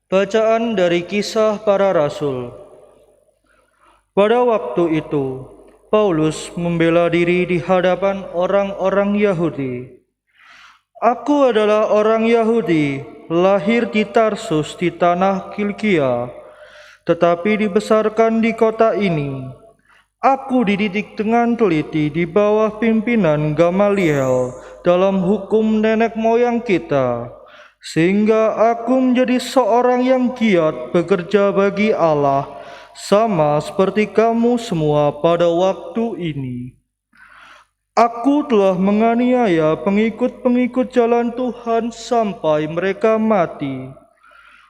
Bacaan dari Kisah Para Rasul. Pada waktu itu, Paulus membela diri di hadapan orang-orang Yahudi. Aku adalah orang Yahudi, lahir di Tarsus di tanah Kilkia, tetapi dibesarkan di kota ini. Aku dididik dengan teliti di bawah pimpinan Gamaliel dalam hukum nenek moyang kita, sehingga aku menjadi seorang yang giat bekerja bagi Allah, sama seperti kamu semua pada waktu ini. Aku telah menganiaya pengikut-pengikut jalan Tuhan sampai mereka mati.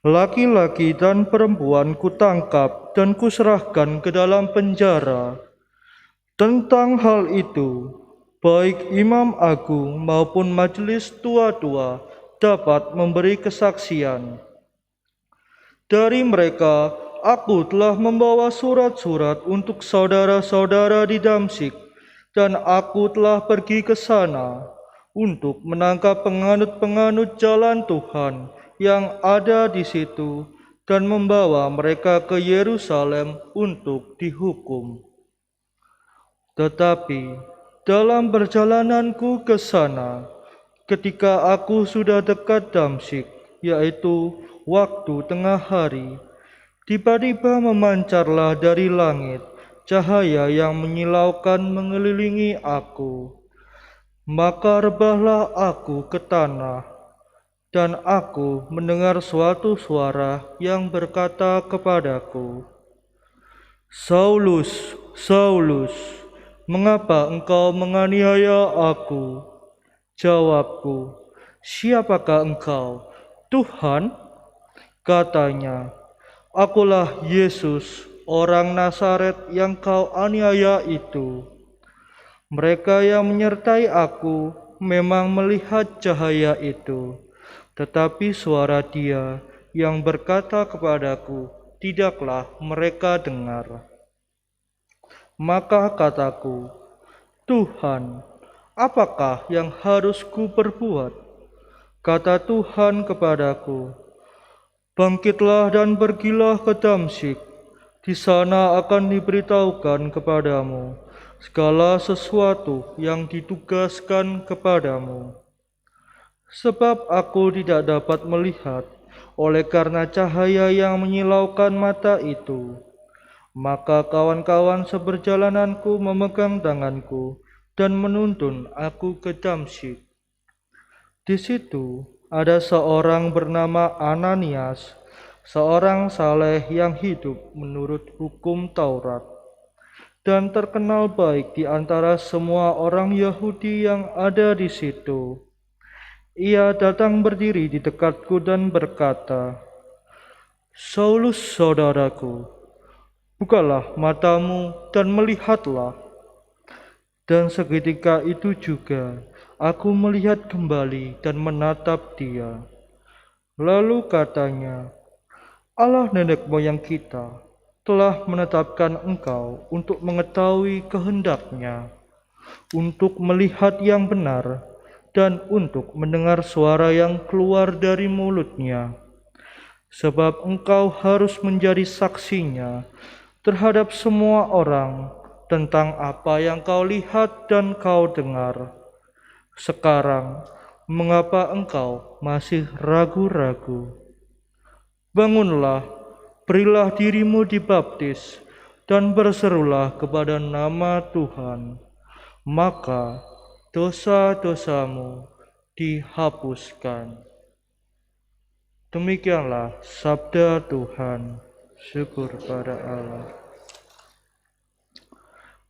Laki-laki dan perempuan kutangkap dan kuserahkan ke dalam penjara. Tentang hal itu, baik imam agung maupun majelis tua-tua dapat memberi kesaksian. Dari mereka, aku telah membawa surat-surat untuk saudara-saudara di Damsyik, dan aku telah pergi ke sana untuk menangkap penganut-penganut jalan Tuhan yang ada di situ dan membawa mereka ke Yerusalem untuk dihukum. Tetapi dalam perjalananku ke sana, ketika aku sudah dekat Damsyik, yaitu waktu tengah hari, tiba-tiba memancarlah dari langit cahaya yang menyilaukan mengelilingi aku. Maka rebahlah aku ke tanah, dan aku mendengar suatu suara yang berkata kepadaku, "Saulus, Saulus, mengapa engkau menganiaya aku?" Jawabku, "Siapakah engkau, Tuhan?" Katanya, "Akulah Yesus, orang Nazaret yang kau aniaya itu." Mereka yang menyertai aku memang melihat cahaya itu, tetapi suara Dia yang berkata kepadaku tidaklah mereka dengar. Maka kataku, "Tuhan, apakah yang harus ku perbuat?" Kata Tuhan kepadaku, "Bangkitlah dan pergilah ke Damsyik. Di sana akan diberitahukan kepadamu segala sesuatu yang ditugaskan kepadamu." Sebab aku tidak dapat melihat oleh karena cahaya yang menyilaukan mata itu. Maka kawan-kawan seperjalananku memegang tanganku dan menuntun aku ke Damsyik. Di situ ada seorang bernama Ananias, seorang saleh yang hidup menurut hukum Taurat, dan terkenal baik di antara semua orang Yahudi yang ada di situ. Ia datang berdiri di dekatku dan berkata, "Saulus, saudaraku, bukalah matamu dan melihatlah." Dan seketika itu juga aku melihat kembali dan menatap dia. Lalu katanya, "Allah nenek moyang kita telah menetapkan engkau untuk mengetahui kehendak-Nya, untuk melihat yang benar, dan untuk mendengar suara yang keluar dari mulut-Nya. Sebab engkau harus menjadi saksinya terhadap semua orang tentang apa yang kau lihat dan kau dengar. Sekarang, mengapa engkau masih ragu-ragu? Bangunlah, berilah dirimu dibaptis, dan berserulah kepada nama Tuhan. Maka dosa-dosamu dihapuskan." Demikianlah sabda Tuhan. Syukur pada Allah.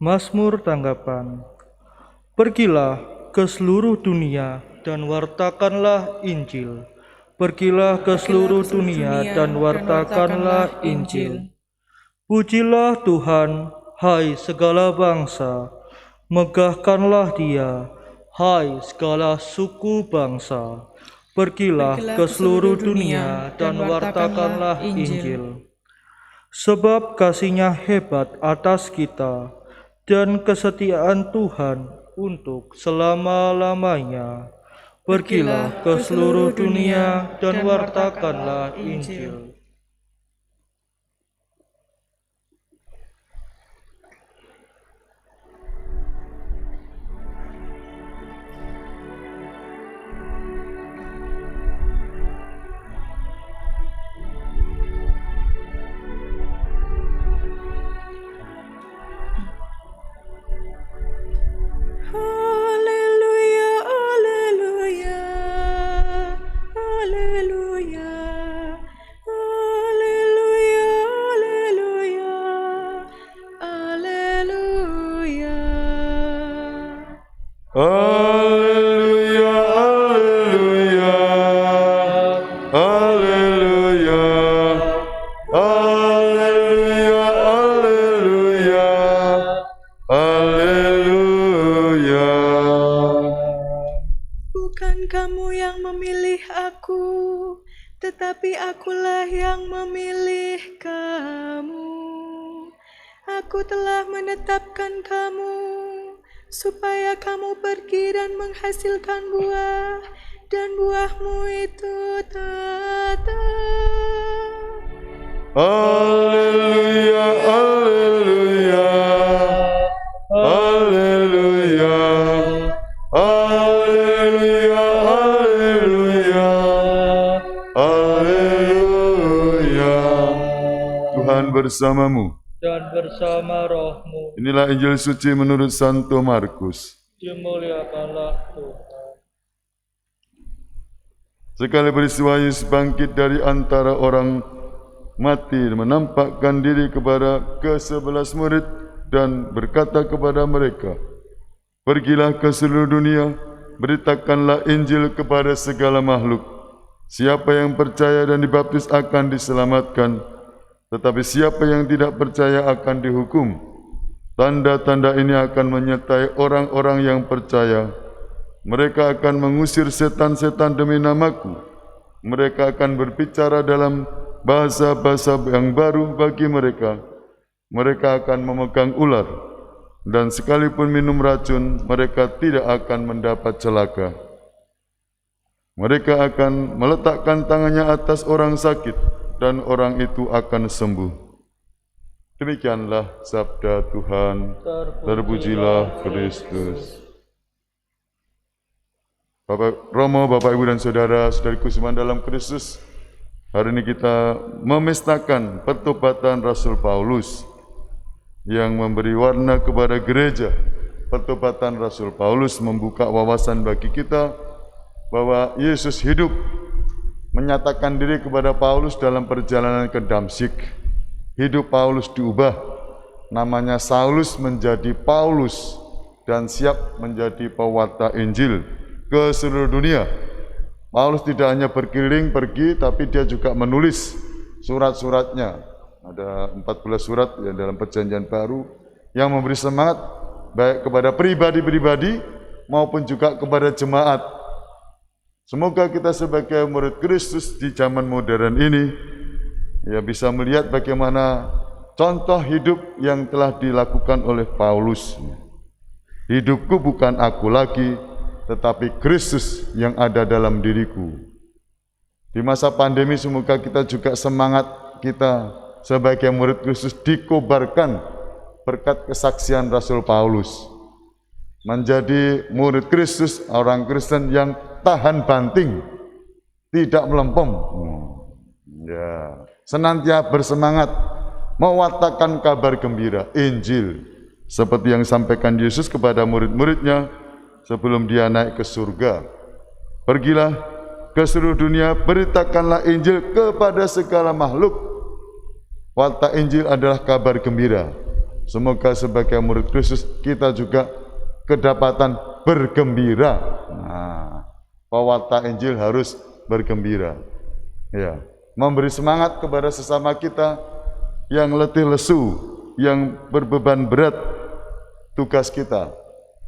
Mazmur tanggapan. Pergilah ke seluruh dunia dan wartakanlah Injil. Pergilah ke seluruh dunia dan wartakanlah Injil. Pujilah Tuhan, hai segala bangsa. Megahkanlah Dia, hai segala suku bangsa. Pergilah ke seluruh dunia dan wartakanlah Injil. Sebab kasih-Nya hebat atas kita, dan kesetiaan Tuhan untuk selama-lamanya. Pergilah ke seluruh dunia dan wartakanlah Injil. Haleluya, haleluya, haleluya, haleluya, haleluya, haleluya. Haleluya, haleluya, haleluya, haleluya, haleluya, haleluya. Bukan kamu yang memilih aku, tetapi akulah yang memilih kamu. Aku telah menetapkan kamu, supaya kamu pergi dan menghasilkan buah, dan buahmu itu tetap. Haleluya, haleluya, haleluya, haleluya, haleluya, haleluya. Tuhan bersamamu. Dan bersama rohmu, Inilah Injil suci menurut Santo Markus. dimuliakanlah Tuhan. Sekali peristiwa Yesus bangkit dari antara orang mati, menampakkan diri kepada ke-11 murid dan berkata kepada mereka, "Pergilah ke seluruh dunia, beritakanlah Injil kepada segala makhluk. Siapa yang percaya dan dibaptis akan diselamatkan, tetapi siapa yang tidak percaya akan dihukum. Tanda-tanda ini akan menyertai orang-orang yang percaya. Mereka akan mengusir setan-setan demi namaku. Mereka akan berbicara dalam bahasa-bahasa yang baru bagi mereka. Mereka akan memegang ular, dan sekalipun minum racun, mereka tidak akan mendapat celaka. Mereka akan meletakkan tangannya atas orang sakit, dan orang itu akan sembuh." Demikianlah sabda Tuhan. Terpujilah Kristus. Bapak Romo, Bapak Ibu dan Saudara-saudariku semua dalam Kristus, hari ini kita memestakan pertobatan Rasul Paulus yang memberi warna kepada gereja. Pertobatan Rasul Paulus membuka wawasan bagi kita bahwa Yesus hidup, menyatakan diri kepada Paulus dalam perjalanan ke Damsyik. Hidup Paulus diubah, namanya Saulus menjadi Paulus, dan siap menjadi pewarta Injil ke seluruh dunia. Paulus tidak hanya berkeliling pergi, tapi dia juga menulis surat-suratnya. Ada 14 surat yang dalam perjanjian baru yang memberi semangat baik kepada pribadi-pribadi maupun juga kepada jemaat. Semoga kita sebagai murid Kristus di zaman modern ini ya bisa melihat bagaimana contoh hidup yang telah dilakukan oleh Paulus. Hidupku bukan aku lagi, tetapi Kristus yang ada dalam diriku. Di masa pandemi semoga kita juga semangat kita sebagai murid Kristus dikobarkan berkat kesaksian Rasul Paulus. Menjadi murid Kristus, orang Kristen yang tahan banting, tidak melempem. Ya, senantiasa bersemangat mewartakan kabar gembira, Injil, seperti yang disampaikan Yesus kepada murid-muridnya sebelum dia naik ke surga. Pergilah ke seluruh dunia, beritakanlah Injil kepada segala makhluk. Warta Injil adalah kabar gembira. Semoga sebagai murid Kristus kita juga kedapatan bergembira. Nah, pewarta Injil harus bergembira. Ya, memberi semangat kepada sesama kita yang letih lesu, yang berbeban berat tugas kita.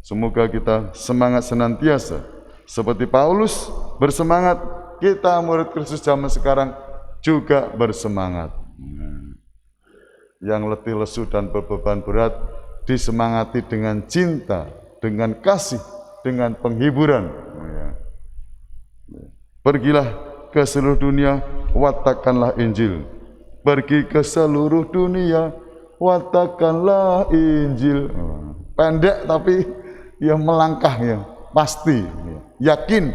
Semoga kita semangat senantiasa. Seperti Paulus bersemangat, kita murid Kristus zaman sekarang juga bersemangat. Yang letih lesu dan berbeban berat disemangati dengan cinta, dengan kasih, dengan penghiburan. Pergilah ke seluruh dunia, watakkanlah Injil. Pergi ke seluruh dunia, watakkanlah Injil. Pendek tapi ya melangkah ya, pasti, ya. Yakin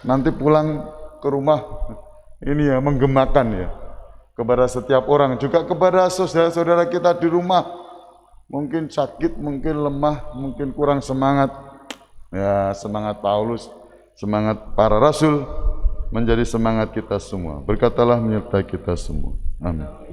nanti pulang ke rumah ini ya menggemakan ya. Kepada setiap orang, juga kepada saudara-saudara kita di rumah, mungkin sakit, mungkin lemah, mungkin kurang semangat. Ya, semangat Paulus, semangat para rasul menjadi semangat kita semua. Berkatalah menyertai kita semua. Amin.